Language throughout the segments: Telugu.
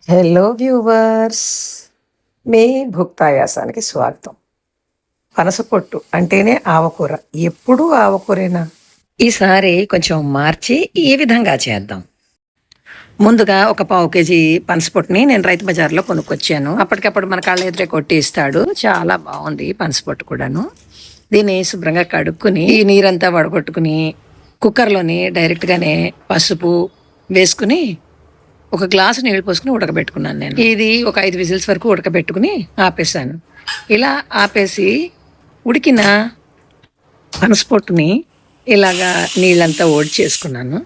హలో వ్యూవర్స్, మీ భుక్తాయాసానికి స్వాగతం. పనస పొట్టు అంటేనే ఆవకూర, ఎప్పుడూ ఆవకూరేనా? ఈసారి కొంచెం మార్చి ఈ విధంగా చేద్దాం. ముందుగా ఒక పావు కేజీ పనసపొట్టుని నేను రైతు బజార్లో కొనుక్కొచ్చాను. అప్పటికప్పుడు మన కాళ్ళ ఎదురే కొట్టి ఇస్తాడు. చాలా బాగుంది పనసపొట్టు కూడాను. దీన్ని శుభ్రంగా కడుక్కుని ఈ నీరంతా వడగొట్టుకుని కుక్కర్లోని డైరెక్ట్గానే పసుపు వేసుకుని ఒక గ్లాసు నీళ్ళు పోసుకుని ఉడకబెట్టుకున్నాను. నేను ఇది ఒక 5 విజిల్స్ వరకు ఉడకబెట్టుకుని ఆపేసాను. ఇలా ఆపేసి ఉడికిన పనసపొట్టుని ఇలాగా నీళ్ళంతా ఓడి చేసుకున్నాను.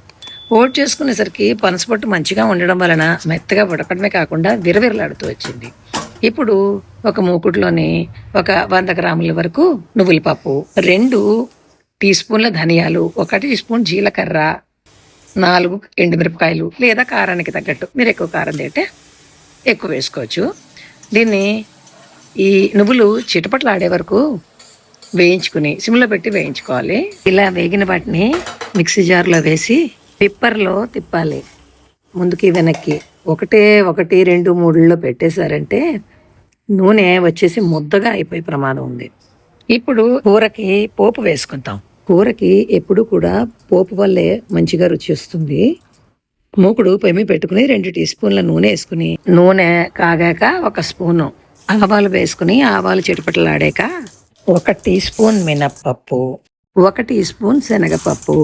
ఓడి చేసుకునేసరికి పనసపొట్టు మంచిగా ఉండడం వలన మెత్తగా ఉడకడమే కాకుండా విరవిరలాడుతూ వచ్చింది. ఇప్పుడు ఒక మూకుడులోని ఒక 100 గ్రాముల వరకు నువ్వుల పప్పు, 2 టీ స్పూన్ల ధనియాలు, 1 టీ స్పూన్ జీలకర్ర, 4 ఎండుమిరపకాయలు, లేదా కారానికి తగ్గట్టు మీరు ఎక్కువ కారం తింటే ఎక్కువ వేసుకోవచ్చు. దీన్ని ఈ నువ్వులు చిటపట్లు ఆడే వరకు వేయించుకుని సిమ్లో పెట్టి వేయించుకోవాలి. ఇలా వేగిన వాటిని మిక్సీ జార్లో వేసి పిప్పర్లో తిప్పాలి. ముందుకి వెనక్కి 1, 1, 2, 3లో పెట్టేశారంటే నూనె వచ్చేసి ముద్దగా అయిపోయే ప్రమాదం ఉంది. ఇప్పుడు కూరకి పోపు వేసుకుంటాం. కూరకి ఎప్పుడు కూడా పోపు వల్లే మంచిగా రుచి వస్తుంది. మూకుడు పొయ్యి పెట్టుకుని 2 టీ స్పూన్ల నూనె వేసుకుని, నూనె కాగాక 1 స్పూను ఆవాలు వేసుకుని, ఆవాలు చిటపటలాడాక 1 టీ స్పూన్ మినప్పప్పు, 1 టీ స్పూన్ శనగపప్పు,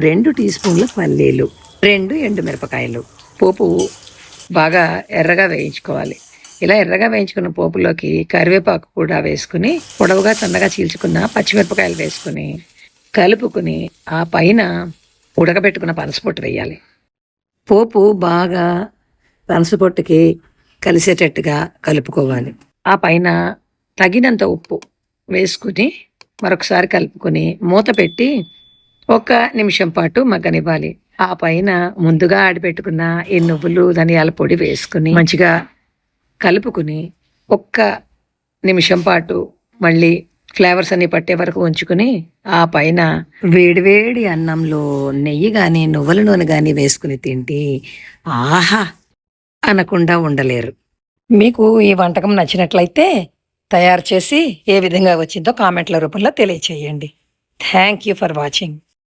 2 టీ స్పూన్ల పల్లీలు, 2 ఎండుమిరపకాయలు. పోపు బాగా ఎర్రగా వేయించుకోవాలి. ఇలా ఎర్రగా వేయించుకున్న పోపులోకి కరివేపాకు కూడా వేసుకుని, పొడవుగా సన్నగా చీల్చుకున్న పచ్చిమిరపకాయలు వేసుకుని కలుపుకుని ఆ పైన ఉడకబెట్టుకున్న పనసపొట్టు వేయాలి. పోపు బాగా పనసపొట్టుకి కలిసేటట్టుగా కలుపుకోవాలి. ఆ పైన తగినంత ఉప్పు వేసుకుని మరొకసారి కలుపుకొని మూత పెట్టి 1 నిమిషం పాటు మగ్గనివ్వాలి. ఆ పైన ముందుగా ఆడిపెట్టుకున్న ఈ నువ్వులు ధనియాల పొడి వేసుకుని మంచిగా కలుపుకుని 1 నిమిషం పాటు మళ్ళీ ఫ్లేవర్స్ అన్ని పట్టే వరకు ఉంచుకుని ఆ పైన వేడివేడి అన్నంలో నెయ్యి కానీ నువ్వుల నూనె కానీ వేసుకుని తింటే ఆహా అనకుండా ఉండలేరు. మీకు ఈ వంటకం నచ్చినట్లయితే తయారు చేసి ఏ విధంగా వచ్చిందో కామెంట్ల రూపంలో తెలియచేయండి. Thank you for watching.